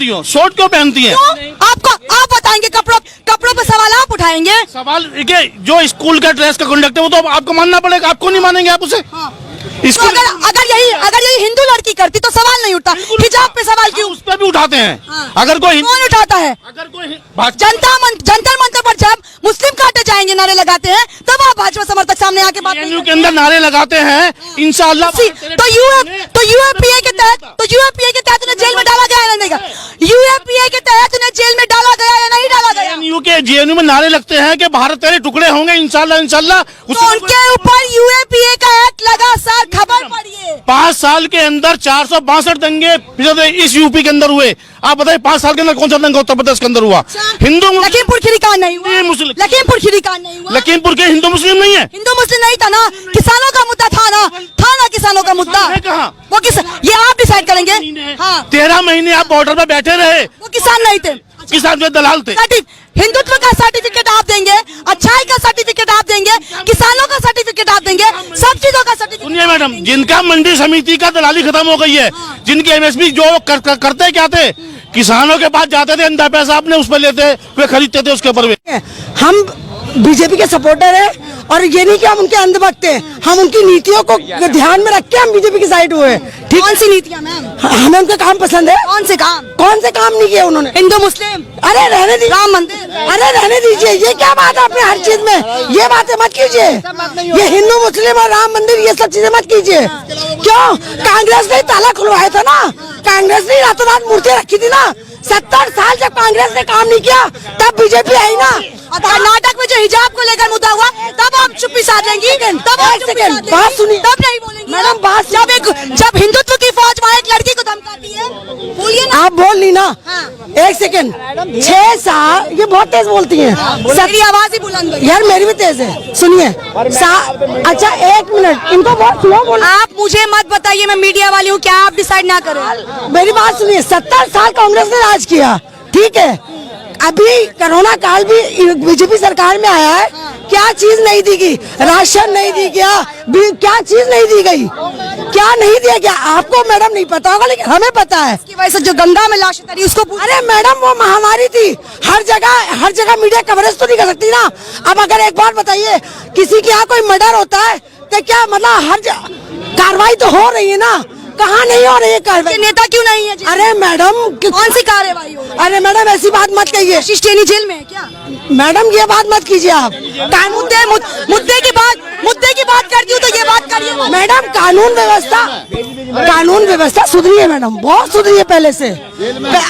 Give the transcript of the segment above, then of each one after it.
पहनती हो, शॉर्ट क्यों पहनती है? आपको आप बताएंगे, कपड़ों पे सवाल आप उठाएंगे? सवाल देखिए, जो स्कूल का ड्रेस का कंडक्ट है वो तो आपको मानना पड़ेगा, आपको नहीं मानेंगे आप उसे? तो अगर यही हिंदू लड़की करती तो सवाल नहीं उठता, हिजाब पे सवाल क्यों? उस पर भी उठाते हैं। अगर कोई कौन उठाता है? अगर कोई जंतर मंतर पर जब मुस्लिम काटे जाएंगे नारे लगाते हैं, तब आप भाजपा समर्थक सामने आके बात नहीं के अंदर नारे लगाते हैं इंशाअल्लाह। तो यूएपीए के तहत उन्हें जेल में डाला गया या नहीं? यूएपीए के तहत उन्हें जेल में डाला गया या नहीं डाला गया? जेएनयू में नारे लगते हैं कि भारत तेरे टुकड़े होंगे इंशाअल्लाह इंशाअल्लाह। तो उनके ऊपर यूएपीए का एक्ट लगा सर, खबर पढ़िए। 5 साल के अंदर 462 दंगे इस यूपी के अंदर हुए। आप बताइए 5 साल के अंदर कौन सा दंगा उत्तर प्रदेश के अंदर हुआ? हिंदू लखीमपुर खीरी कांड नहीं हुआ? लखीमपुर खीरी कांड नहीं हुआ? लखीमपुर के हिंदू मुस्लिम नहीं है? हिंदू मुस्लिम नहीं था ना, किसानों का मुद्दा था ना किसानों का मुद्दा। वो ये आप डिसाइड करेंगे। हाँ, 13 महीने आप बॉर्डर पर बैठे रहे। वो किसान नहीं थे, किसान जो दलाल थे। हिंदुत्व का सर्टिफिकेट आप देंगे, अच्छाई का सर्टिफिकेट आप देंगे, किसानों का सर्टिफिकेट आप देंगे, सब चीजों का सर्टिफिकेट। सुनिए मैडम, जिनका मंडी समिति का दलाली खत्म हो गई है, जिनकी एमएसपी जो करते क्या थे, किसानों के पास जाते थे, अंधा पैसा अपने उस पर लेते, वे खरीदते थे उसके ऊपर। हम बीजेपी के सपोर्टर है और ये नहीं कि हम उनके अंधभक्त हैं, हम उनकी नीतियों को ध्यान में रख के हम बीजेपी की साइड हुए। ठीक, कौन सी नीतियां मैम? हमें उनका काम पसंद है। कौन से काम नहीं किए उन्होंने? हिंदू मुस्लिम, अरे रहने दीजिए, राम मंदिर, अरे रहने दीजिए, ये क्या बात है? आपने हर चीज में ये बातें मत कीजिए। ये हिंदू मुस्लिम और राम मंदिर ये सब चीजें मत कीजिए। क्यों? कांग्रेस ने ताला खुलवाया था ना, कांग्रेस ने रातों रात मूर्ति रखी थी ना। 70 साल जब कांग्रेस ने काम नहीं किया तब बीजेपी आई ना। कर्नाटक में जो हिजाब को लेकर मुद्दा हुआ तब आप चुप्पी साध लेंगी, तब आप सेकंड बात सुनिए, तब नहीं बोलेंगी मैडम। बात जब हिंदुत्व की फौज वहाँ एक लड़की को धमकाती है, बोलिए ना। आप बोल ली ना। हाँ। 1 सेकंड, 6 साल, ये बहुत तेज बोलती हैं। मेरी आवाज ही बुलंद है यार, मेरी भी तेज है। सुनिए, अच्छा 1 मिनट, इनको बहुत स्लो बोल। आप मुझे मत बताइए, मैं मीडिया वाली हूँ, क्या आप डिसाइड ना करें? मेरी बात सुनिए, 70 साल कांग्रेस ने राज किया, ठीक है। अभी कोरोना काल भी बीजेपी सरकार में आया है, क्या चीज नहीं दी गई? राशन नहीं दी गया, क्या चीज नहीं दी गई? क्या नहीं दिया गया? आपको मैडम नहीं पता होगा, लेकिन हमें पता है। इसकी वजह से जो गंगा में लाशें तरी उसको, अरे मैडम वो महामारी थी, हर जगह मीडिया कवरेज तो नहीं कर सकती ना। अब अगर एक बात बताइए, किसी के यहाँ कोई मर्डर होता है तो क्या मतलब हर कार्रवाई तो हो रही है ना, कहाँ नहीं हो रही है कार्रवाई? नेता क्यों नहीं है? अरे मैडम कौन सी कार्रवाई हो रही है? अरे मैडम ऐसी बात मत कहिए। शिष्टेनी जेल में है क्या? मैडम ये बात मत कीजिए आप। मुद्दे की बात करती हूँ तो ये बात करिए। मैडम कानून व्यवस्था सुधरी है मैडम, बहुत सुधरी है पहले से।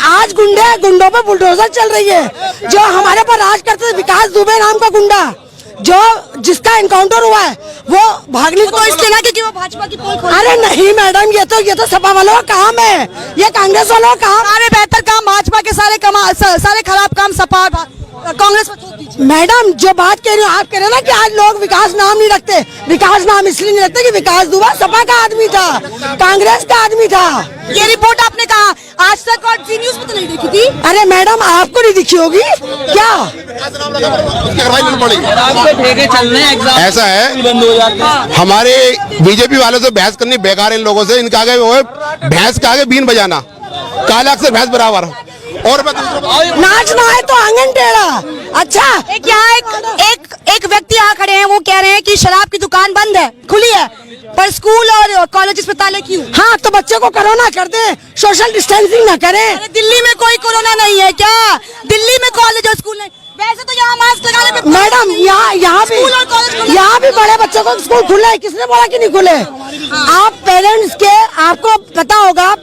आज गुंडों पे बुलडोजर चल रही है। जो हमारे पर राज करते थे, विकास दुबे नाम का गुंडा, जिसका एनकाउंटर हुआ है, वो भागने को इसलिए ना क्योंकि वो भाजपा की पोल खोल। अरे नहीं मैडम, ये तो सपा वालों का काम है, ये कांग्रेस वालों का काम। सारे बेहतर काम भाजपा के, सारे खराब काम सपा कांग्रेस में थोप दीजिए। मैडम जो बात कह रही हो, आप कह रहे हो ना कि आज लोग विकास नाम नहीं रखते। विकास नाम इसलिए नहीं रखते कि विकास दुबे सपा का आदमी था, कांग्रेस का आदमी था। ये रिपोर्ट आपने कहा आज तक और जी न्यूज में तो नहीं देखी थी? अरे मैडम आपको नहीं दिखी होगी क्या? ऐसा है, हमारे बीजेपी वालों से बहस करनी बेकार है। इन लोगों से इनका आगे वो है, भैंस के आगे बीन बजाना, काला अक्षर भैंस बराबर। और नाचना है तो आंगन टेढ़ा। अच्छा, एक व्यक्ति यहाँ खड़े हैं, वो कह रहे हैं कि शराब की दुकान बंद है, खुली है, पर स्कूल और कॉलेजेस में ताले क्यों? हाँ, तो बच्चे को कोरोना कर दे, सोशल डिस्टेंसिंग न करें। अरे दिल्ली में कोई कोरोना नहीं है क्या? दिल्ली में कॉलेज और स्कूल नहीं, वैसे तो यहाँ मास्क लगाने पे मैडम यहाँ भी बड़े बच्चों को स्कूल खुले है, किसने बोला कि नहीं खुले? आप पेरेंट्स के, आपको पता होगा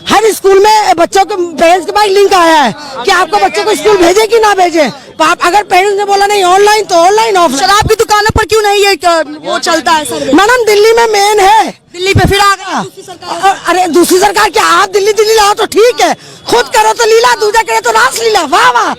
हर स्कूल में बच्चों के पेरेंट्स के पास लिंक आया है कि आपको बच्चों को स्कूल भेजे कि ना भेजे। अगर पेरेंट्स ने बोला नहीं ऑनलाइन तो ऑनलाइन। ऑफ शराब की दुकानों पर क्यों नहीं है वो चलता है सर? मैडम दिल्ली में मेन है, दिल्ली पे फिर आ गया दूसरी सरकार। अरे दूसरी सरकार क्या? आप दिल्ली लाओ तो ठीक है, खुद करो तो लीला, दूसरा करे तो रास लीला। वाह वाह,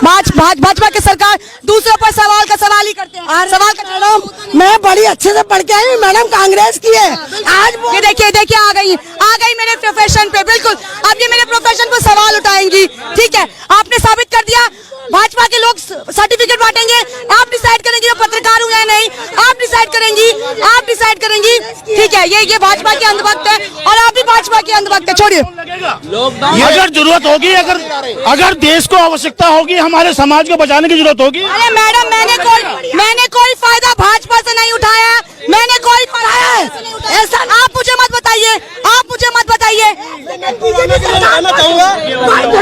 भाजपा की सरकार दूसरों पर सवाल ही करते हैं। सवाल मैडम मैं बड़ी अच्छे से पढ़ के आई हूँ मैडम, कांग्रेस की है। आज ये देखिए आ गई मेरे प्रोफेशन पे। बिल्कुल, अब ये मेरे प्रोफेशन पर सवाल उठाएंगी। ठीक है, आपने साबित कर दिया, भाजपा के लोग सर्टिफिकेट बांटेंगे, आप डिसाइड करेंगे मैं पत्रकार हूँ या नहीं, आप डिसाइड करेंगी, आप डिसाइड करेंगी। ठीक है, ये भाजपा के अंधभक्त है और आप भी भाजपा के अंधभक्त है। छोड़िए, अगर जरूरत होगी, अगर देश को आवश्यकता होगी, हमारे समाज को बचाने की जरूरत होगी। अरे मैडम, मैंने कोई फायदा भाजपा से नहीं उठाया, मैंने कोई ऐसा आप मुझे मत बताइए, आप मुझे मत बताइए। कहना चाहूंगा,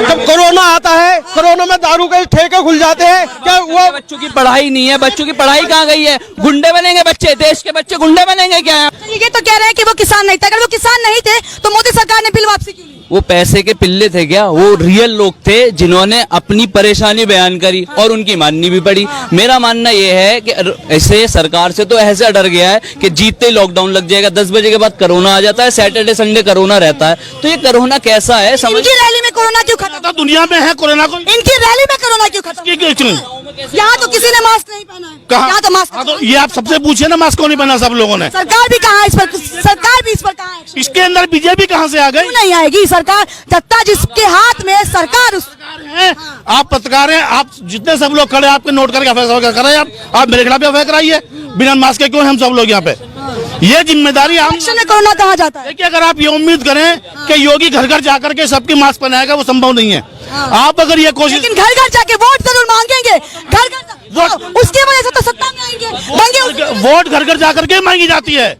जब कोरोना आता है, कोरोना में दारू के ठेके खुल जाते हैं, क्या वो बच्चों की पढ़ाई नहीं है? बच्चों की पढ़ाई कहाँ गई है? गुंडे बनेंगे बच्चे, देश के बच्चे गुंडे बनेंगे क्या? ये तो कह रहे हैं कि वो किसान नहीं थे, अगर वो किसान नहीं थे तो मोदी सरकार ने बिल वापसी क्यों ली? वो पैसे के पिल्ले थे क्या? वो रियल लोग थे जिन्होंने अपनी परेशानी बयान करी और उनकी माननी भी पड़ी। मेरा मानना ये है कि ऐसे सरकार से तो ऐसा डर गया है कि जीतते ही लॉकडाउन लग जाएगा, 10 बजे के बाद कोरोना आ जाता है, सैटरडे संडे कोरोना रहता है। तो ये कोरोना कैसा है समझ? इनकी रैली में कोरोना क्यों खत्म? तो दुनिया में है कोरोना को, इनकी रैली में कोरोना क्यों खत्म? यहाँ तो किसी ने मास्क नहीं पहना है। कहाँ? यहाँ तो मास्क। हाँ, तो ये आप सबसे पूछिए ना, मास्क क्यों नहीं पहना सब लोगों ने? सरकार भी कहाँ है इस पर? सरकार भी इस पर कहाँ है? इसके अंदर बीजेपी कहाँ से आ गई? क्यों नहीं आएगी सरकार? सत्ता जिसके हाथ में सरकार है। आप पत्रकार हैं, आप जितने सब लोग खड़े आपके नोट करके फैसला कर रहे हैं, आप मेरे खिलाफ एफआईआर कराइए। बिना मास्क के क्यों हम सब लोग यहाँ पे? ये जिम्मेदारी हम में कोरोना कहाँ जाता है? देखिए, अगर आप ये उम्मीद करें कि योगी घर घर जाकर के सबकी मास्क पहनाएगा, वो संभव नहीं है। आप अगर ये कोशिश, लेकिन घर घर जाके वोट जरूर मांगेंगे, घर घर, उसकी वजह से तो सत्ता में आएंगे। वोट घर घर जाकर के मांगी जाती है,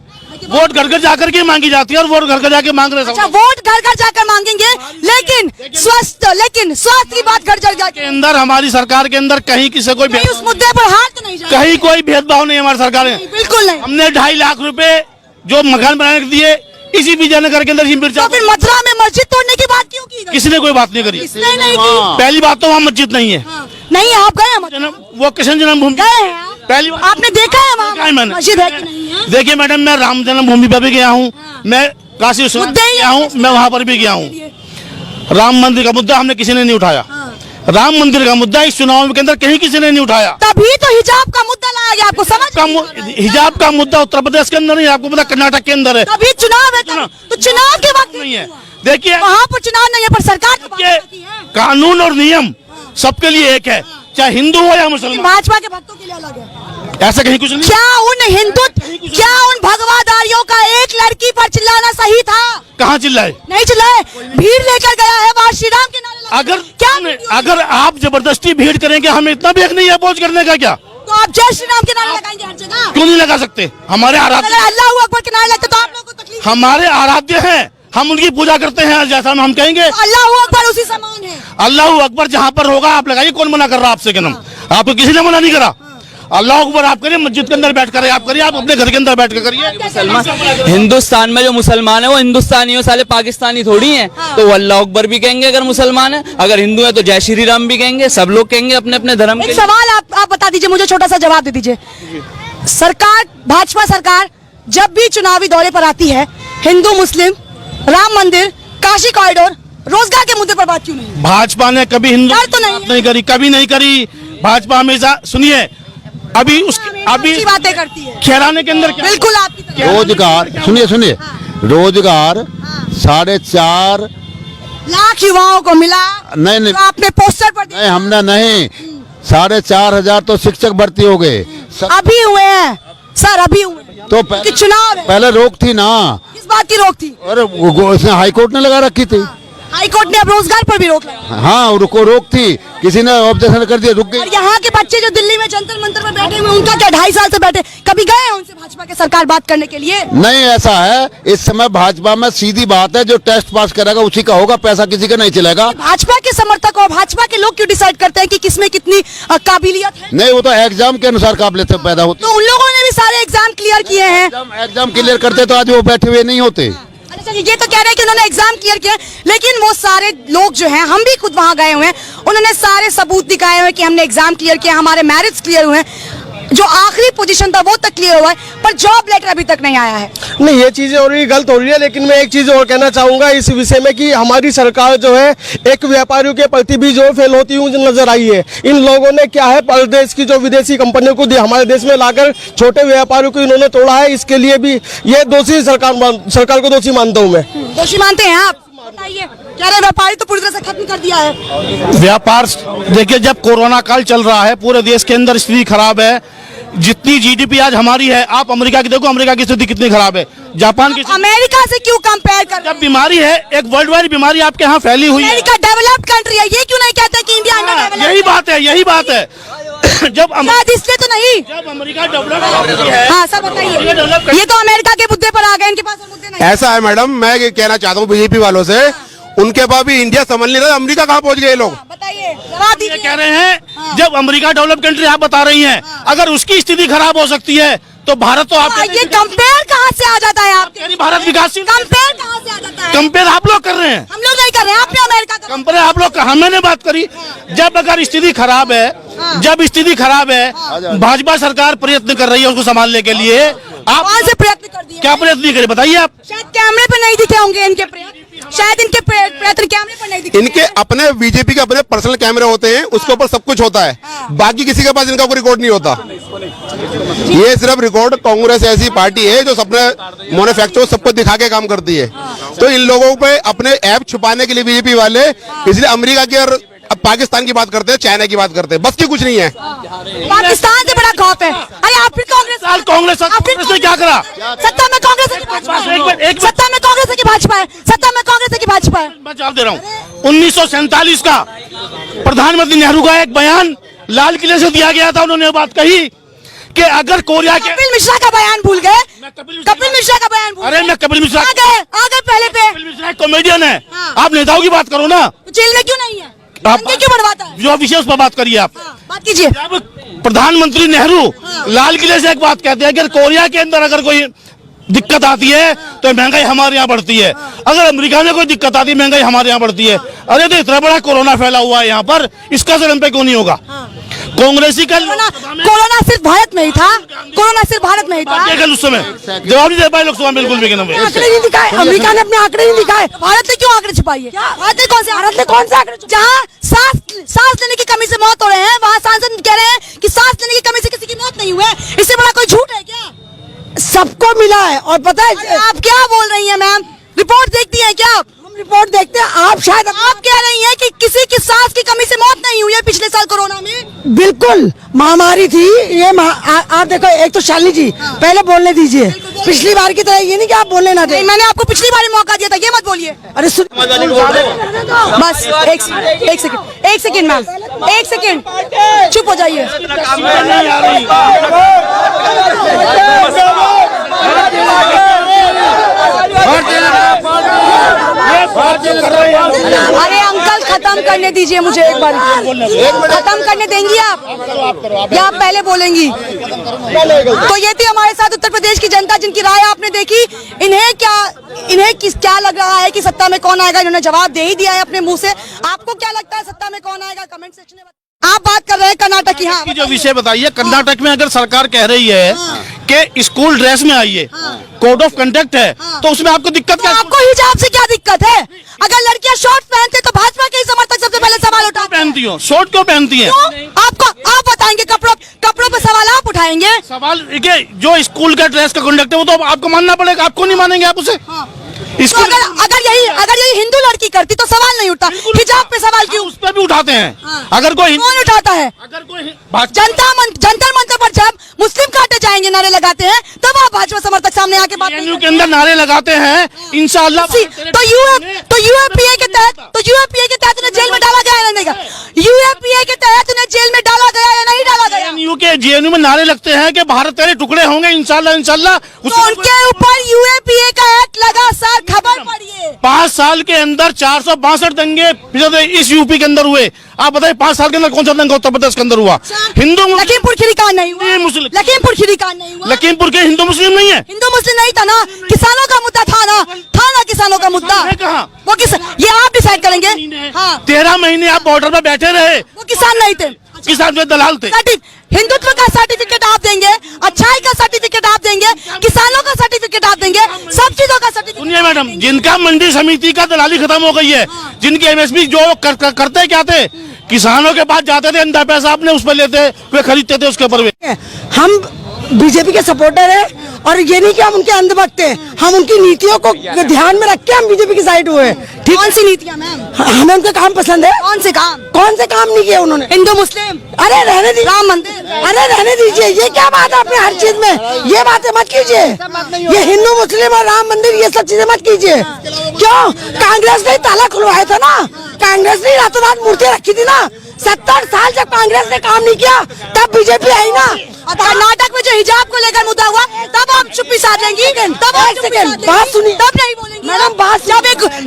वोट घर घर जाकर के मांगी जाती है, और वोट घर घर जाके मांग रहे हैं। अच्छा, वोट घर घर जाकर मांगेंगे, लेकिन स्वास्थ्य की बात घर घर जाके अंदर हमारी सरकार के अंदर कहीं किसी कोई उस मुद्दे पर हाथ नहीं जाएगा। कहीं कोई भेदभाव नहीं हमारी सरकार में, बिल्कुल नहीं। हमने 2.5 लाख रुपए जो मकान बनाने के दिए, इसी विजयनगर के अंदर तो फिर मथुरा में मस्जिद तोड़ने की बात क्यों की? किसी ने कोई बात नहीं करी। किसने नहीं की? पहली बात तो वहाँ मस्जिद नहीं है। नहीं, आप गए हैं? वो कृष्ण जन्मभूमि गए हैं? पहली बात आपने देखा है वहाँ मैंने मस्जिद है कि नहीं है? देखिए मैडम, मैं राम जन्मभूमि पर भी गया हूँ, मैं काशी विश्वनाथ गया हूँ, मैं वहाँ पर भी गया हूँ। राम मंदिर का मुद्दा हमने किसी ने नहीं उठाया। राम मंदिर का मुद्दा इस चुनाव के अंदर कहीं किसी ने नहीं उठाया। तभी तो हिजाब का मुद्दा लाया गया, आपको समझ? हिजाब का मुद्दा उत्तर प्रदेश के अंदर नहीं, आपको पता कर्नाटक के अंदर है। तभी चुनाव है, तो चुनाव के वक्त नहीं है। देखिए, वहाँ पर चुनाव नहीं है, पर सरकार तो बात करती है। कानून और नियम सबके लिए एक है, चाहे हिंदू हो या मुसलमान। भाजपा के भक्तों के लिए अलग है, ऐसा कहीं कुछ नहीं। क्या उन भगवादारियों का एक लड़की पर चिल्लाना सही था? कहाँ चिल्लाए? नहीं चिल्लाए, भीड़ लेकर गया है वहाँ श्री राम के नारे। अगर आप जबरदस्ती भीड़ करेंगे, हमें इतना भी हक नहीं है अपोज करने का क्या? तो आप जय श्री राम के नारे लगाएंगे हर जगह? क्यों नहीं लगा सकते? हमारे आराध्य, अगर अल्लाह अकबर के नारे लगते तो आप लोगों को तकलीफ? हमारे आराध्य हैं, हम उनकी पूजा करते हैं, जैसा हम कहेंगे अल्लाह अकबर उसी समान है। अल्लाह अकबर जहाँ पर होगा आप लगाइए, कौन मना कर रहा आपसे? क्या नाम? आपको किसी ने मना नहीं करा। अल्लाह अकबर आप करिए, मस्जिद के अंदर बैठ कर आप करिए, आप अपने घर के अंदर बैठ कर करिए। हिंदुस्तान में जो मुसलमान है वो हिंदुस्तानी हो, साले पाकिस्तानी थोड़ी हैं। तो वो अल्लाह अकबर भी कहेंगे अगर मुसलमान है, अगर हिंदू है तो जय श्री राम भी कहेंगे, सब लोग कहेंगे अपने अपने धर्म के। एक सवाल आप बता दीजिए, मुझे छोटा सा जवाब दे दीजिए। सरकार, भाजपा सरकार जब भी चुनावी दौरे पर आती है, हिंदू मुस्लिम, राम मंदिर, काशी कॉरिडोर, रोजगार के मुद्दे पर बात क्यों नहीं? भाजपा ने कभी हिंदू तो नहीं करी, कभी नहीं करी। भाजपा हमेशा, सुनिए, अभी बातें करती है खैराने के अंदर बिल्कुल आपकी रोजगार, सुनिए, रोजगार 4.5 लाख युवाओं को मिला। नहीं, तो आपने पोस्टर पर नहीं, हमने नहीं, 4,500 तो शिक्षक भर्ती हो गए। अभी हुए हैं सर, अभी हुए तो कि चुनाव है। पहले रोक थी ना। किस बात की रोक थी? अरे हाईकोर्ट ने लगा रखी थी। हाईकोर्ट ने अब रोजगार पर भी रोक लगाई। हाँ, रोक थी, किसी ने ऑब्जेक्शन कर दिया, रुक गई। और यहाँ के बच्चे जो दिल्ली में जंतर मंतर में बैठे हुए, उनका क्या 2.5 साल से बैठे, कभी गए हैं उनसे भाजपा के सरकार बात करने के लिए? नहीं, ऐसा है, इस समय भाजपा में सीधी बात है, जो टेस्ट पास करेगा उसी का होगा, पैसा किसी का नहीं चलेगा। भाजपा के समर्थक और भाजपा के लोग क्यों डिसाइड करते हैं कि किसमें कितनी काबिलियत है? नहीं, वो तो एग्जाम के अनुसार काबिलियत पैदा होती है। तो उन लोगों ने भी सारे एग्जाम क्लियर किए हैं। एग्जाम क्लियर करते तो आज वो बैठे हुए नहीं होते। अच्छा, ये तो कह रहे हैं कि उन्होंने एग्जाम क्लियर किया, लेकिन वो सारे लोग जो हैं, हम भी खुद वहां गए हुए हैं, उन्होंने सारे सबूत दिखाए हुए कि हमने एग्जाम क्लियर किया, हमारे मैरिट्स क्लियर हुए हैं, जो आखिरी पोजीशन था वो तक क्लियर हुआ है, पर जॉब लेटर अभी तक नहीं आया है। नहीं, ये चीजें और भी गलत हो रही है। लेकिन मैं एक चीज और कहना चाहूंगा इस विषय में कि हमारी सरकार जो है एक व्यापारियों के प्रति भी जो फेल होती हुई नजर आई है। इन लोगों ने क्या है, परदेश की जो विदेशी कंपनियों को हमारे देश में लाकर छोटे व्यापारियों को इन्होंने तोड़ा है। इसके लिए भी ये दोषी सरकार को दोषी मानता हूँ मैं। दोषी मानते हैं आप? बताइए, कह रहे व्यापारी तो पूरी तरह से खत्म कर दिया है। व्यापार देखिए, जब कोरोना काल चल रहा है, पूरे देश के अंदर स्थिति खराब है। जितनी जीडीपी आज हमारी है, आप अमेरिका की देखो, अमेरिका की स्थिति कितनी खराब है, जापान की। अमेरिका से क्यों कंपेयर कर रहे जब हैं? बीमारी है, एक वर्ल्ड वाइड बीमारी आपके यहाँ फैली हुई है। अमेरिका डेवलप्ड कंट्री है, ये क्यों नहीं कहते कि इंडिया अंडर यही बात है, यही बात है। जब शायद इसलिए तो नहीं। जब अमेरिका डेवलप है, हाँ सर बताइए, ये तो अमेरिका के मुद्दे पर आ गए, इनके पास और मुद्दे नहीं। ऐसा है मैडम, मैं ये कहना चाहता हूँ बीजेपी वालों से, उनके पास भी इंडिया समझ नहीं रहा, अमेरिका कहाँ पहुंच गए लोग। बताइए, जवाब ये दीजिए। कह रहे हैं जब अमेरिका डेवलप कंट्री आप बता रही हैं, अगर उसकी स्थिति खराब हो सकती है तो भारत तो आप ये कंपेयर कहाँ से आ जाता है आपके? भारत विकासशील। कंपेयर कहाँ से आ जाता है? कंपेयर आप लोग कर रहे हैं, हम लोग नहीं कर रहे हैं, आपने अमेरिका का कंपेयर आप लोग, हमने बात करी। जब अगर स्थिति खराब है, जब स्थिति खराब है, भाजपा सरकार प्रयत्न कर रही है उसको संभालने के लिए, आप कौन से प्रयत्न कर दिए? क्या प्रयत्न नहीं करे बताइए आप। शायद कैमरे पर नहीं दिखे होंगे इनके प्रयत्न, शायद इनके प्रयत्न कैमरे पर नहीं दिखे। इनके अपने बीजेपी के अपने पर्सनल कैमरे होते हैं, उसके ऊपर सब कुछ होता है, बाकी किसी के पास इनका कोई रिकॉर्ड नहीं होता। ये सिर्फ रिकॉर्ड, कांग्रेस ऐसी पार्टी है जो अपने मैन्युफैक्चर सबको दिखा के काम करती है। तो इन लोगों पे अपने ऐप छुपाने के लिए बीजेपी वाले इसलिए अमेरिका की और अब पाकिस्तान की बात करते हैं, चाइना की बात करते हैं, बस की कुछ नहीं है। पाकिस्तान से बड़ा खौफ है। अरे आप फिर कांग्रेस कांग्रेस ने क्या करा? सत्ता में कांग्रेस है कि भाजपा है? एक सत्ता में कांग्रेस है कि भाजपा है? सत्ता में कांग्रेस है कि भाजपा है? मैं जवाब दे रहा हूँ। 1947 का प्रधानमंत्री नेहरू का एक बयान लाल किले से दिया गया था, उन्होंने बात कही कि अगर कोरिया के, कपिल मिश्रा का बयान भूल गए? कपिल मिश्रा का बयान भूल अरे मैं कपिल मिश्रा, आ गए पहले पे। कपिल मिश्रा कॉमेडियन है, हाँ। आप नेताओं की बात करो ना, तो जेल में क्यों नहीं है? आप दंगे क्यों बढ़वाता है? जो विषय उस पर बात करिए आप। बात कीजिए। जब प्रधानमंत्री नेहरू लाल किले से एक बात कहते हैं कि कोरिया के अंदर अगर कोई दिक्कत आती है तो महंगाई हमारे यहाँ बढ़ती है, अगर अमेरिका में कोई दिक्कत आती है महंगाई हमारे यहाँ बढ़ती है। अरे तो इतना बड़ा कोरोना फैला हुआ है यहाँ पर, इसका असर हम पे क्यों नहीं होगा? कांग्रेसी का कोरोना सिर्फ भारत में ही था, कोरोना सिर्फ भारत में ही था। कल उस समय जवाब नहीं दे पाए लोकसभा में, बिल्कुल भी नहीं। आंकड़े नहीं दिखाए, अमेरिका ने अपने आंकड़े नहीं दिखाए। भारत ने क्यों आंकड़े छुपाई है? भारत ने कौन से आंकड़े? जहाँ सांस लेने की कमी से मौत हो रहे हैं, वहाँ सांसद कह रहे हैं कि सांस लेने की कमी से किसी की मौत नहीं हुई है। इससे बड़ा कोई झूठ है क्या? सबको मिला है। और पता है आप क्या बोल रही हैं मैम? रिपोर्ट देखती हैं क्या आप? हम रिपोर्ट देखते हैं, आप शायद आप कह रही हैं कि किसी की सांस की कमी से मौत नहीं हुई है पिछले साल कोरोना में? बिल्कुल महामारी थी ये। आप देखो, एक तो शालिनी जी पहले बोलने दीजिए, पिछली बार की तरह ये नहीं कि आप बोलने ना दे। मैंने आपको पिछली बार मौका दिया था, ये मत बोलिए। अरे सुन, बस एक सेकंड मैम, एक सेकंड चुप हो जाइए। अरे अंकल खत्म करने दीजिए मुझे एक बार, खत्म करने देंगी आप या आप पहले बोलेंगी? तो ये थी हमारे साथ उत्तर प्रदेश की जनता जिनकी राय आपने देखी। इन्हें क्या लग रहा है कि सत्ता में कौन आएगा? इन्होंने जवाब दे ही दिया है अपने मुंह से। आपको क्या लगता है सत्ता में कौन आएगा? कमेंट सेक्शन में आप बात कर रहे हैं कर्नाटक की। हाँ, जो विषय बताइए, कर्नाटक में अगर सरकार कह रही है कि स्कूल ड्रेस में आइए, कोड ऑफ कंडक्ट है, तो उसमें आपको दिक्कत क्या? आपको हिजाब से क्या दिक्कत है? अगर लड़कियां शॉर्ट पहनते तो भाजपा के ही समर्थक सबसे पहले सवाल उठाते। पहनती हो शॉर्ट क्यों पहनती हैं? आप बताएंगे, कपड़ों पे सवाल आप उठाएंगे? सवाल देखिए, जो स्कूल का ड्रेस का कंडक्ट है वो तो आपको मानना पड़ेगा, आपको नहीं मानेंगे आप उसे? तो अगर यही हिंदू लड़की करती तो सवाल नहीं उठता, हिजाब पे सवाल क्यों? उस पर भी उठाते हैं। अगर कोई कौन उठाता है? अगर कोई जंतर मंतर पर जब मुस्लिम काटे जाएंगे नारे लगाते हैं, तब आप भाजपा समर्थक सामने आके बात नहीं के अंदर नारे लगाते हैं इंशाअल्लाह। तो यूएपीए के तहत उन्हें जेल में डाला गया या नहीं? यूएपीए के तहत उन्हें जेल में डाला गया या नहीं डाला गया? जेएनयू में नारे लगते हैं कि भारत तेरे टुकड़े होंगे इंशाअल्लाह। तो उनके ऊपर यूएपीए का एक्ट लगा सर, खबर पढ़िए। 5 साल के अंदर 462 दंगे इस यूपी के अंदर हुए। आप बताइए 5 साल के अंदर कौन सा दंगा उत्तर प्रदेश के अंदर हुआ? हिंदू लखीमपुर खीरी कांड नहीं हुआ? लखीमपुर खीरी कांड नहीं हुआ? लखीमपुर के हिंदू मुस्लिम नहीं है? हिंदू मुस्लिम नहीं था ना, किसानों का मुद्दा था ना किसानों का मुद्दा। वो ये आप डिसाइड करेंगे। हाँ, 13 महीने आप बॉर्डर पर बैठे रहे, वो किसान नहीं थे, किसान जो दलाल थे। हिंदुत्व का सर्टिफिकेट आप देंगे, अच्छाई का सर्टिफिकेट आप देंगे, किसानों का सर्टिफिकेट आप देंगे, सब चीजों का सर्टिफिकेट। सुनिए मैडम, जिनका मंडी समिति का दलाली खत्म हो गई है, जिनकी एमएसपी जो करते क्या थे, किसानों के पास जाते थे, अंधा पैसा आपने उस पर लेते, वे खरीदते थे उसके ऊपर। हम बीजेपी के सपोर्टर है, और ये नहीं कि हम उनके अंधभक्त हैं, हम उनकी नीतियों को ध्यान में रख के हम बीजेपी की साइड हुए। ठीक, कौन सी नीतियाँ मैम? हमें उनका काम पसंद है। कौन से काम? कौन से काम नहीं किए उन्होंने? हिंदू मुस्लिम, अरे रहने दीजिए, राम मंदिर, अरे रहने दीजिए, ये क्या बात है? अपने हर चीज में ये बातें मत कीजिए। ये हिंदू मुस्लिम और राम मंदिर ये सब चीजें मत कीजिए। क्यों? कांग्रेस ने ताला खुलवाया था ना, कांग्रेस ने रातों रात मूर्तियां रखी थी ना। 70 साल जब कांग्रेस ने काम नहीं किया तब बीजेपी आई ना। और कर्नाटक में जो हिजाब को लेकर मुद्दा हुआ तब आप चुप्पी साध लेंगी, तब आप चुप्पी साध लेंगी। बात सुनिए, तब नहीं बोलेंगी मैडम, बात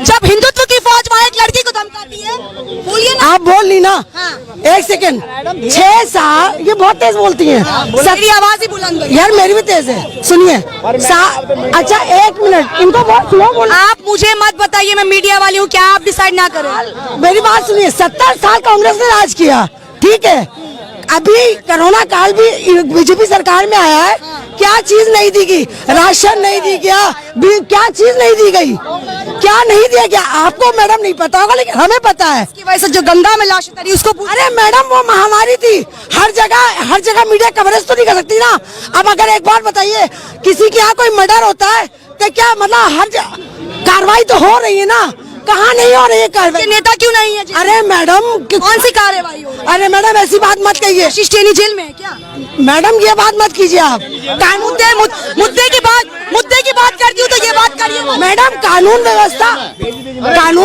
जब हिंदुत्व की फौज वहाँ एक लड़की को धमकाती है, बोलिए ना। आप बोल ली ना। हाँ। 1 सेकंड, 6 साल, ये बहुत तेज बोलती हैं। मेरी आवाज ही बुलंद है। यार मेरी भी तेज है, सुनिए। अच्छा 1 मिनट, इनको बहुत स्लो बोल। आप मुझे मत बताइए, मैं मीडिया वाली हूँ, क्या आप डिसाइड ना करें? मेरी बात सुनिए, 70 साल कांग्रेस ने राज किया, ठीक है। अभी कोरोना काल भी बीजेपी सरकार में आया है, क्या चीज नहीं दी गई? राशन नहीं दी गया, क्या चीज नहीं दी गई? क्या नहीं दिया गया? आपको मैडम नहीं पता होगा, लेकिन हमें पता है। इसकी वजह से जो गंगा में लाश उतरी उसको अरे मैडम वो महामारी थी, हर जगह मीडिया कवरेज तो नहीं कर सकती ना। अब अगर एक बात बताइए, किसी के यहाँ कोई मर्डर होता है तो क्या मतलब हर कार्रवाई तो हो रही है ना, कहाँ नहीं हो रही है कार्रवाई? नेता क्यों नहीं है? अरे मैडम कौन सी कार्रवाई हो रही है? अरे मैडम ऐसी बात मत कहिए। शिष्टेनी जेल में है क्या? मैडम ये बात मत कीजिए आप। मुद्दे की बात करती हूँ तो ये बात करिए। मैडम कानून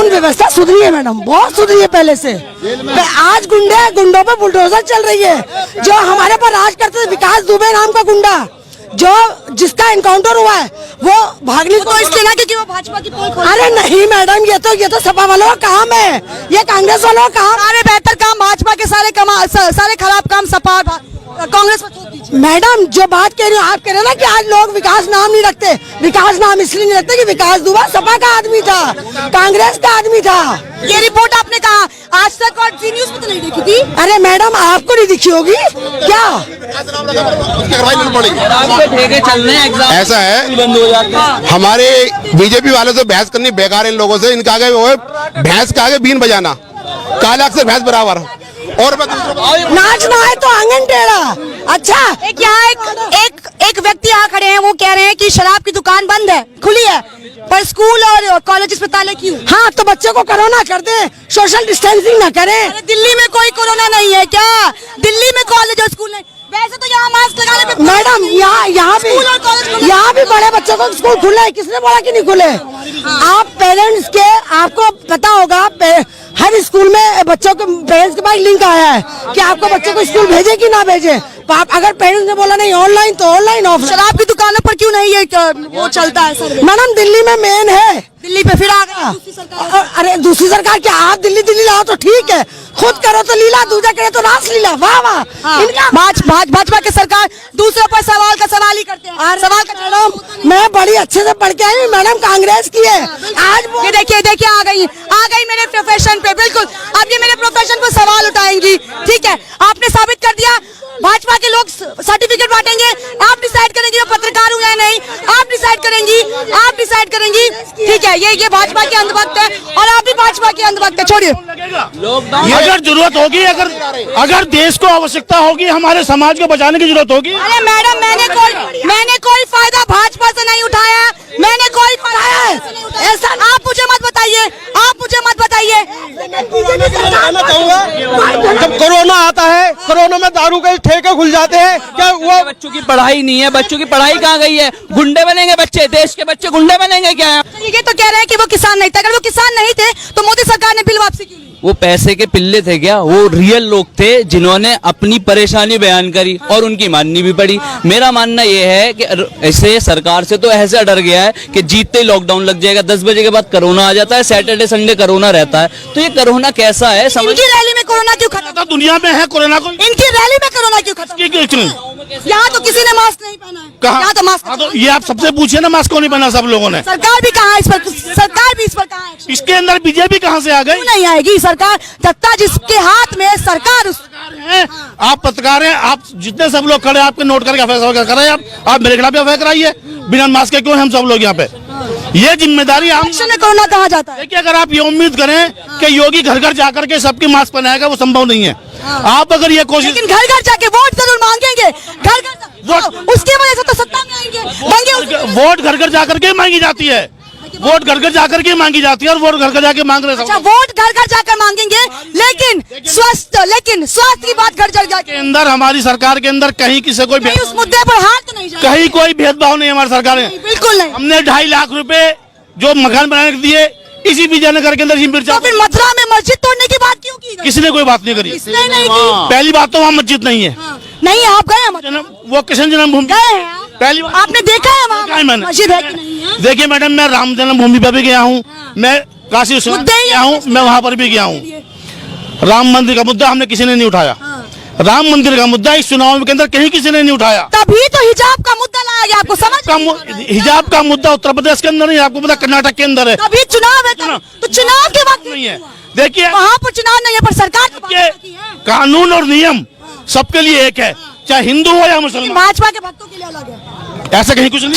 व्यवस्था सुधरी है मैडम, बहुत सुधरी है पहले से। आज गुंडों पे बुलडोजर चल रही है। जो हमारे पर राज करते थे, विकास दुबे नाम का गुंडा, जिसका एनकाउंटर हुआ है, वो भागने तो इसलिए ना क्योंकि वो भाजपा की पोल खोल। अरे नहीं मैडम, ये तो सपा वालों का काम है, ये कांग्रेस वालों का काम। सारे बेहतर काम भाजपा के, सारे खराब काम सपा कांग्रेस पर थोप दीजिए। मैडम जो बात कह रही हो, आप कह रहे हो ना कि आज लोग विकास नाम नहीं रखते। विकास नाम इसलिए नहीं रखते कि विकास दुबा सपा का आदमी था, कांग्रेस का आदमी था। ये रिपोर्ट आपने कहा आज तक और जी न्यूज में तो नहीं देखी थी? अरे मैडम आपको नहीं दिखी होगी क्या? ठेके चलने एग्जाम ऐसा है, बंद हो जाते हैं। हमारे बीजेपी वालों से बहस करनी बेकार है। इन लोगों से इनका आगे वो है भैंस का आगे बीन बजाना, काला अक्षर भैंस बराबर। और नाचना है तो आंगन टेढ़ा। अच्छा एक यहाँ एक व्यक्ति यहाँ खड़े हैं, वो कह रहे हैं कि शराब की दुकान बंद है, खुली है, पर स्कूल और कॉलेजेस में ताले क्यों? हाँ तो बच्चों को कोरोना कर दे, सोशल डिस्टेंसिंग ना करें। अरे दिल्ली में कोई कोरोना नहीं है क्या? दिल्ली में कॉलेज और स्कूल नहीं, वैसे तो यहाँ मास्क लगाने पे मैडम यहाँ भी बड़े बच्चों को स्कूल खुले है, किसने बोला कि नहीं खुले? आप पेरेंट्स के, आपको पता होगा हर स्कूल में बच्चों के पेरेंट्स के पास लिंक आया है कि आपको बच्चों को स्कूल भेजे कि ना भेजे। अगर पेरेंट्स ने बोला नहीं ऑनलाइन तो ऑनलाइन ऑफलाइन। शराब की दुकानों पर क्यों नहीं है वो चलता है सर? मैडम दिल्ली में मेन है, दिल्ली पे फिर आ गया दूसरी सरकार। अरे दूसरी सरकार क्या? आप दिल्ली लाओ तो ठीक है, खुद करो तो लीला, दूसरा करे तो रास लीला। वाह वाह, इनका भाजपा की सरकार दूसरों पर सवाल ही करते हैं। सवाल का मैडम मैं बड़ी अच्छे से पढ़ के आई हूँ मैडम, कांग्रेस की है। आज ये देखिए आ गई मेरे प्रोफेशन पे। बिल्कुल अब ये मेरे प्रोफेशन पर सवाल उठाएंगी, ठीक है? आपने साबित कर दिया, भाजपा के लोग सर्टिफिकेट बांटेंगे, आप डिसाइड करेंगे मैं पत्रकार हूँ या नहीं, आप डिसाइड करेंगी, ठीक है? ये भाजपा के अंधभक्त है और आप भी भाजपा के अंधभक्त है। छोड़िए, अगर जरूरत होगी, अगर देश को आवश्यकता होगी, हमारे समाज को बचाने की जरूरत होगी। अरे मैडम मैंने कोई फायदा भाजपा से नहीं उठाया, मैंने कोई फायदा ऐसा आप मुझे मत बताइए। कहना चाहूंगा, जब कोरोना आता है, कोरोना में दारू के ठेके खुल जाते हैं, क्या वो बच्चों की पढ़ाई नहीं है? बच्चों की पढ़ाई कहाँ गई है? गुंडे बनेंगे बच्चे, देश के बच्चे गुंडे बनेंगे क्या? ये तो कह रहे हैं कि वो किसान नहीं थे। अगर वो किसान नहीं थे तो मोदी सरकार ने बिल वापसी क्यों ली? वो पैसे के पिल्ले थे क्या? वो रियल लोग थे जिन्होंने अपनी परेशानी बयान करी और उनकी माननी भी पड़ी। मेरा मानना यह है कि ऐसे सरकार से तो ऐसा डर गया है कि जीतते ही लॉकडाउन लग जाएगा, 10 बजे के बाद कोरोना आ जाता है, सैटरडे संडे कोरोना रहता है। तो ये कोरोना कैसा है? इनकी रैली में कोरोना क्यों खत्म? दुनिया में है कोरोना को, इनकी रैली में कोरोना क्यों खत्म? यहाँ तो किसी ने मास्क नहीं पहना है। यहाँ तो मास्क, तो ये आप सबसे पूछिए ना, मास्क क्यों नहीं पहना सब लोगों ने? सरकार भी कहाँ है इस पर? सरकार भी इस पर कहाँ है? इसके अंदर बीजेपी कहाँ से आ गई? नहीं आएगी सरकार, सत्ता जिसके हाथ में सरकार है। आप पत्रकार हैं, आप जितने सब लोग खड़े आपके नोट करके फैसला कराइए। आप मेरे खिलाफ फैसला कराइए, बिना मास्क के क्यों हम सब लोग यहाँ पे? ये जिम्मेदारी हम इलेक्शन में कोरोना कहाँ जाता है? देखिए, अगर आप ये उम्मीद करें कि योगी घर घर जाकर के सबकी मास्क पहनाएगा, वो संभव नहीं है। आप अगर ये कोशिश, लेकिन घर घर जाके वोट जरूर मांगेंगे, घर घर उसकी वजह से तो सत्ता में आएंगे। वोट घर घर जाकर के मांगी जाती है, वोट घर घर जाकर के मांगी जाती है, और वोट घर घर जाके मांग रहे अच्छा, वोट घर घर जाकर मांगेंगे, लेकिन स्वास्थ्य की बात घर घर जाके के अंदर, हमारी सरकार के अंदर कहीं किसी कोई नहीं, उस मुद्दे पर हाथ तो नहीं जाएगा। कहीं कोई भेदभाव नहीं है हमारी सरकार में। बिल्कुल नहीं। हमने 2.5 लाख रुपए जो मकान बनाने के दिए, इसी विजयनगर के अंदर मिर्चा, तो फिर मथुरा में मस्जिद तोड़ने की बात क्यों की गई? किसी ने कोई बात नहीं करी। किसने नहीं की? पहली बात तो वहाँ मस्जिद नहीं है। नहीं, आप गए हैं मथुरा? वो कृष्ण जन्मभूमि गए हैं आप? पहली बात आपने देखा है देखा है वहाँ मैंने। मस्जिद है कि नहीं है? देखिए मैडम, मैं राम जन्मभूमि पर भी गया हूँ, मैं काशी विश्वनाथ मुद्दे ही गया हूँ, मैं वहाँ पर भी गया हूँ। राम मंदिर का मुद्दा हमने किसी ने नहीं उठाया। राम मंदिर का मुद्दा इस चुनाव के अंदर कहीं किसी ने नहीं उठाया। तभी तो हिजाब का मुद्दा लाया गया, आपको हिजाब का मुद्दा उत्तर प्रदेश के अंदर नहीं, आपको पता कर्नाटक के अंदर है। तभी चुनाव है, तो चुनाव के वक्त नहीं है। देखिए, वहाँ पर चुनाव नहीं है, पर सरकार तो ये कानून और नियम सबके लिए एक है, चाहे हिंदू हो या मुसलमान। भाजपा के भक्तों के लिए अलग है। ऐसा कहीं कुछ नहीं।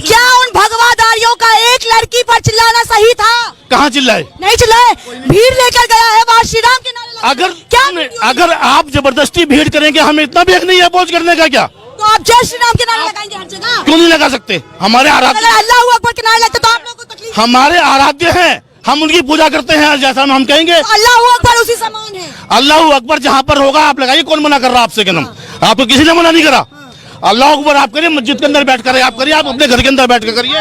क्या उन भगवादारियों का एक लड़की पर चिल्लाना सही था? कहाँ चिल्लाए? नहीं चिल्लाए, भीड़ लेकर गया है वहाँ, श्री राम के नारे लगा। अगर आप जबरदस्ती भीड़ करेंगे, हमें इतना भी हक नहीं है अपोज करने का। क्या तो आप जय श्री राम के नारे लगाएंगे हर जगह? क्यों नहीं लगा सकते? हमारे आराध्य, अगर अल्लाह अकबर के नारे लगते तो आप लोगों को तकलीफ? हमारे आराध्य हैं, हम उनकी पूजा करते हैं, जैसा हम कहेंगे अल्लाह अकबर उसी समान है। अल्लाह अकबर जहाँ पर होगा आप लगाइए, कौन मना कर रहा आपसे? क्या नाम, आपको किसी ने मना नहीं करा। अल्लाह अकबर आप करिए, मस्जिद के अंदर बैठ कर आप करिए, आप अपने घर के अंदर बैठ कर करिए।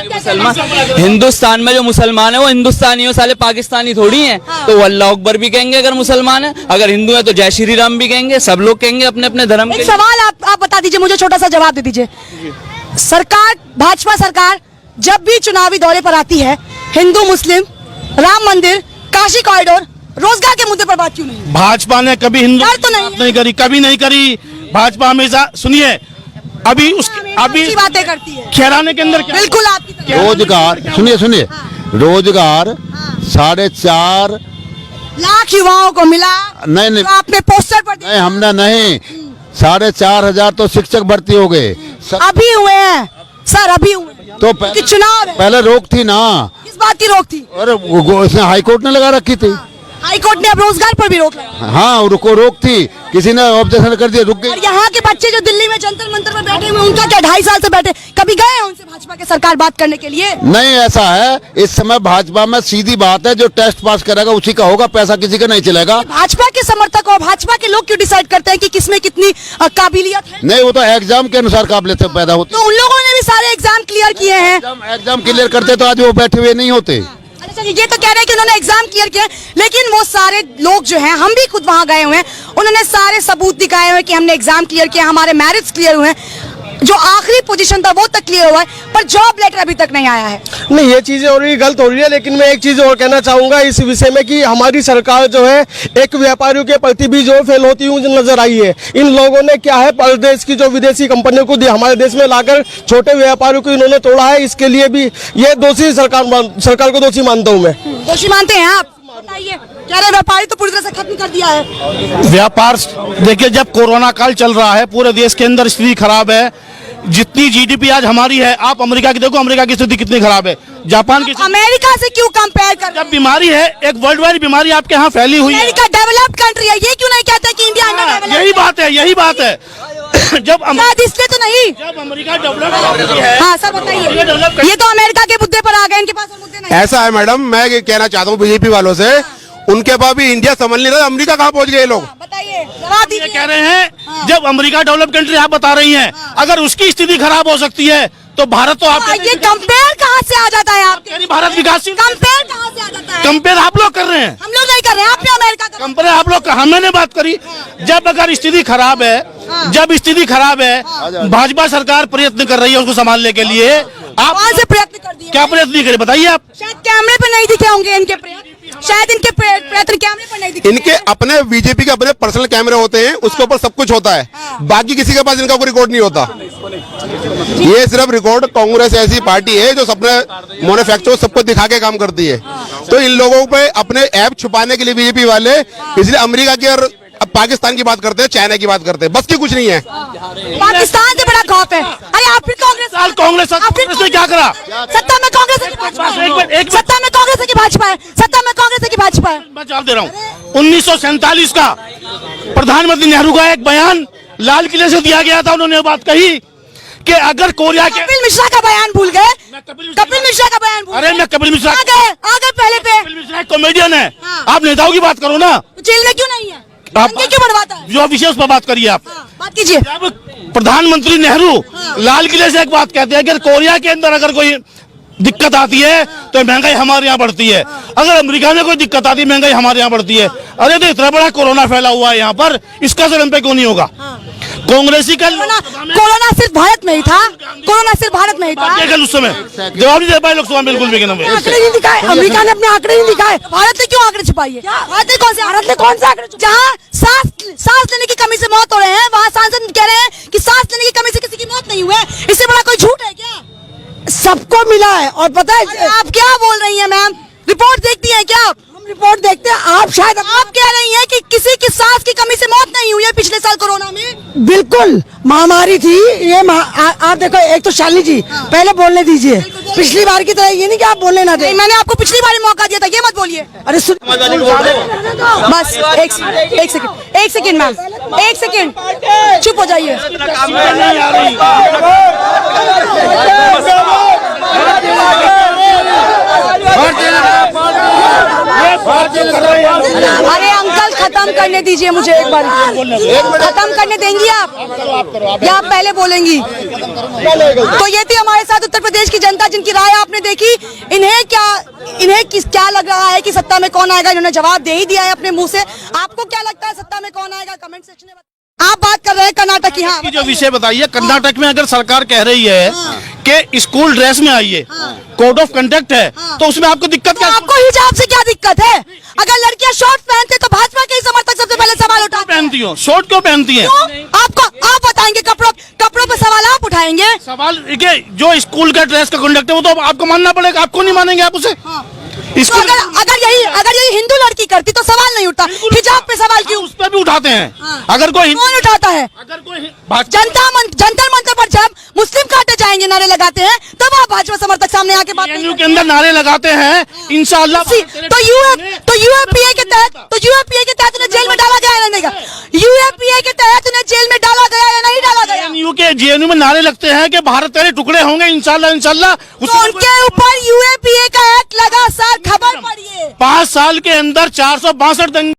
हिंदुस्तान में जो मुसलमान है वो हिंदुस्तानी हो, साले पाकिस्तानी थोड़ी हैं। तो वो अल्लाह अकबर भी कहेंगे अगर मुसलमान है, अगर हिंदू है तो जय श्री राम भी कहेंगे। सब लोग कहेंगे अपने अपने धर्म के। एक सवाल आप बता दीजिए, मुझे छोटा सा जवाब दे दीजिए। सरकार, भाजपा सरकार जब भी चुनावी दौरे पर आती है, हिंदू मुस्लिम, राम मंदिर, काशी कॉरिडोर, रोजगार के मुद्दे पर बात क्यों नहीं? भाजपा ने कभी हिंदू तो नहीं करी, कभी नहीं करी। भाजपा हमेशा, सुनिए, अभी बातें करती है खैराने के अंदर बिल्कुल आपकी रोजगार, सुनिए, रोजगार 4.5 लाख युवाओं को मिला। नहीं, तो आपने पोस्टर पर नहीं, हमने नहीं, 4,500 तो शिक्षक भर्ती हो गए। अभी हुए हैं सर, अभी हुए हैं। तो चुनाव है, पहले रोक थी ना। किस बात की रोक थी? अरे इसने हाईकोर्ट ने लगा रखी थी। हाईकोर्ट ने अब रोजगार पर भी रोक लगाई। हाँ, उनको रोक थी, किसी ने ऑब्जेक्शन कर दिया, रुक और गई। यहाँ के बच्चे जो दिल्ली में जंतर मंतर पर बैठे हुए, उनका क्या 2.5 साल से बैठे, कभी गए हैं उनसे भाजपा के सरकार बात करने के लिए? नहीं, ऐसा है, इस समय भाजपा में सीधी बात है, जो टेस्ट पास करेगा उसी का होगा, पैसा किसी का नहीं चलेगा। भाजपा के समर्थक और भाजपा के लोग क्यों डिसाइड करते हैं कि किसमें कितनी काबिलियत है? नहीं, वो तो एग्जाम के अनुसार काबिलियत पैदा होती। तो उन लोगों ने भी सारे एग्जाम क्लियर किए हैं। एग्जाम क्लियर करते तो आज वो बैठे हुए नहीं होते। अच्छा, ये तो कह रहे हैं कि उन्होंने एग्जाम क्लियर किया, लेकिन वो सारे लोग जो हैं, हम भी खुद वहां गए हुए हैं, उन्होंने सारे सबूत दिखाए हुए कि हमने एग्जाम क्लियर किया, हमारे मैरिट्स क्लियर हुए हैं, जो आखिरी पोजीशन था वो तक क्लियर हुआ है, पर जॉब लेटर अभी तक नहीं आया है। नहीं, ये चीजें और भी गलत हो रही है। लेकिन मैं एक चीज और कहना चाहूंगा इस विषय में कि हमारी सरकार जो है एक व्यापारियों के प्रति भी जो फेल होती हुई नजर आई है। इन लोगों ने क्या है, परदेश की जो विदेशी कंपनियों को हमारे देश में लाकर छोटे व्यापारियों को इन्होंने तोड़ा है। इसके लिए भी ये दोषी सरकार को दोषी मानता हूँ मैं। दोषी मानते हैं आप? बताइए, कह रहे व्यापारी तो पूरी तरह से खत्म कर दिया है व्यापार। देखिए, जब कोरोना काल चल रहा है, पूरे देश के अंदर स्थिति खराब है। जितनी जीडीपी आज हमारी है, आप अमेरिका की देखो, अमेरिका की स्थिति कितनी खराब है, जापान की। अमेरिका से क्यों कंपेयर कर? जब बीमारी है, एक वर्ल्ड वाइड बीमारी आपके यहाँ फैली हुई है। अमेरिका डेवलप्ड कंट्री है, ये क्यों नहीं कहते कि इंडिया अंडर डेवलप्ड? यही बात है शायद इसलिए तो नहीं, जब अमेरिका डेवलप है। हाँ सर बताइए, ये तो अमेरिका के मुद्दे पर आ गए, इनके पास और मुद्दे नहीं। ऐसा है मैडम, मैं ये कहना चाहता हूँ बीजेपी वालों से, उनके पास भी इंडिया समझ नहीं रहा, अमेरिका कहाँ पहुंच गए लोग। बताइए, जवाब दीजिए। कह रहे हैं जब अमेरिका डेवलप कंट्री आप बता रही हैं, अगर उसकी स्थिति खराब हो सकती है तो भारत तो आप ये कंपेयर कहाँ से आ जाता है आपके? भारत विकासशील। कंपेयर कहाँ से आ जाता है? कंपेयर आप लोग कर रहे हैं, हम लोग नहीं कर रहे हैं, आपने अमेरिका का कंपेयर आप लोग, हमने बात करी। जब अगर स्थिति खराब है, जब स्थिति खराब है, भाजपा सरकार प्रयत्न कर रही है उसको संभालने के लिए। आप कहाँ से प्रयत्न कर दिए? क्या प्रयत्न करे बताइए आप? शायद कैमरे पे नहीं दिखे होंगे इनके प्रयत्न, शायद इनके प्रयत्न कैमरे पर नहीं दिखे। इनके अपने बीजेपी के अपने पर्सनल कैमरे होते हैं, उसके ऊपर सब कुछ होता है, बाकी किसी के पास इनका कोई रिकॉर्ड नहीं होता। ये सिर्फ रिकॉर्ड कांग्रेस ऐसी पार्टी है जो अपने मैन्युफैक्चर सबको दिखा के काम करती है। तो इन लोगों पे अपने ऐप छुपाने के लिए बीजेपी वाले इसलिए अमेरिका की और पाकिस्तान की बात करते हैं, चाइना की बात करते हैं, बस की कुछ नहीं है। पाकिस्तान से बड़ा खौफ है। अरे आप फिर कांग्रेस कांग्रेस ने क्या करा? सत्ता में कांग्रेस है कि भाजपा है? एक सत्ता में कांग्रेस है कि भाजपा है? सत्ता में कांग्रेस है कि भाजपा है? मैं जवाब दे रहा हूँ। 1947 का प्रधानमंत्री नेहरू का एक बयान लाल किले से दिया गया था। उन्होंने बात कही कि अगर कोरिया के कपिल मिश्रा का बयान भूल गए? कपिल मिश्रा का बयान भूल अरे मैं कपिल मिश्रा आ गए पहले पे। कपिल मिश्रा एक कॉमेडियन है। हाँ। आप नेताओं की बात करो ना। जेल में क्यों नहीं है? आप दंगे क्यों बढ़वाता है? जो विषय उस पर बात करिए आप। बात कीजिए। जब प्रधानमंत्री नेहरू लाल किले से एक बात कहते हैं कि कोरिया के अंदर अगर कोई दिक्कत आती है तो महंगाई हमारे यहाँ बढ़ती है, अगर अमेरिका में कोई दिक्कत आती है महंगाई हमारे यहाँ बढ़ती है। अरे तो इतना बड़ा कोरोना फैला हुआ है यहाँ पर, इसका असर हम पे क्यों नहीं होगा? कांग्रेसी का कोरोना सिर्फ भारत में ही था। कोरोना सिर्फ भारत में ही था। कल उस समय जवाब नहीं दे पाए लोकसभा में, बिल्कुल भी नहीं। आंकड़े नहीं दिखाए, अमेरिका ने अपने आंकड़े नहीं दिखाए। भारत ने क्यों आंकड़े छुपाई है? भारत ने कौन से आंकड़े? जहाँ सांस लेने की कमी से मौत हो रहे हैं, वहाँ सांसद कह रहे हैं कि सांस लेने की कमी से किसी की मौत नहीं हुई है। इससे बड़ा कोई झूठ है क्या? सबको मिला है। और पता है आप क्या बोल रही हैं मैम? रिपोर्ट देखती हैं क्या आप? हम रिपोर्ट देखते हैं, आप शायद आप कह रही हैं कि किसी की सांस की कमी से मौत नहीं हुई है पिछले साल कोरोना में। बिल्कुल महामारी थी ये। आप देखो, एक तो शालिनी जी पहले बोलने दीजिए। पिछली बार की तरह ये नहीं कि आप बोलने ना दें। मैंने आपको पिछली बार मौका दिया था, ये मत बोलिए। अरे बस एक सेकंड मैम, एक सेकंड चुप हो जाइए। अरे अंकल खत्म करने दीजिए मुझे एक बार। खत्म करने देंगी आप या आप पहले बोलेंगी? तो ये थी हमारे साथ उत्तर प्रदेश की जनता जिनकी राय आपने देखी। इन्हें क्या लग रहा है कि सत्ता में कौन आएगा? इन्होंने जवाब दे ही दिया है अपने मुंह से। आपको क्या लगता है सत्ता में कौन आएगा? कमेंट सेक्शन में आप बात कर रहे हैं कर्नाटक की। हाँ, जो विषय बताइए, कर्नाटक में अगर सरकार कह रही है कि स्कूल ड्रेस में आइए, कोड ऑफ कंडक्ट है, तो उसमें आपको दिक्कत क्या? आपको हिजाब से क्या दिक्कत है? अगर लड़कियां शॉर्ट पहनते तो भाजपा के ही समर्थक सबसे पहले सवाल उठाते। पहनती हो शॉर्ट क्यों पहनती हैं? आप बताएंगे? कपड़ों पे सवाल आप उठाएंगे? सवाल देखिए, जो स्कूल का ड्रेस का कंडक्ट है वो तो आपको मानना पड़ेगा। आपको नहीं मानेंगे आप उसे? तो अगर यही हिंदू लड़की करती तो सवाल नहीं उठता। हिजाब पे सवाल क्यों? उस पर भी उठाते हैं। अगर कोई कौन उठाता है? अगर कोई जंतर मंतर पर जब मुस्लिम काटे जाएंगे नारे लगाते हैं, तब आप भाजपा समर्थक सामने आके बात के अंदर नारे लगाते हैं इंशाअल्लाह। तो यूएपीए के तहत उन्हें जेल में डाला गया या नहीं? यूएपीए के तहत उन्हें जेल में डाला गया या नहीं डाला गया? जेएनयू में नारे लगते हैं कि भारत तेरे टुकड़े होंगे इंशाअल्लाह। तो उनके ऊपर यूएपीए का एक्ट लगा सर, खबर पड़िए। 5 साल के अंदर 462 दंगे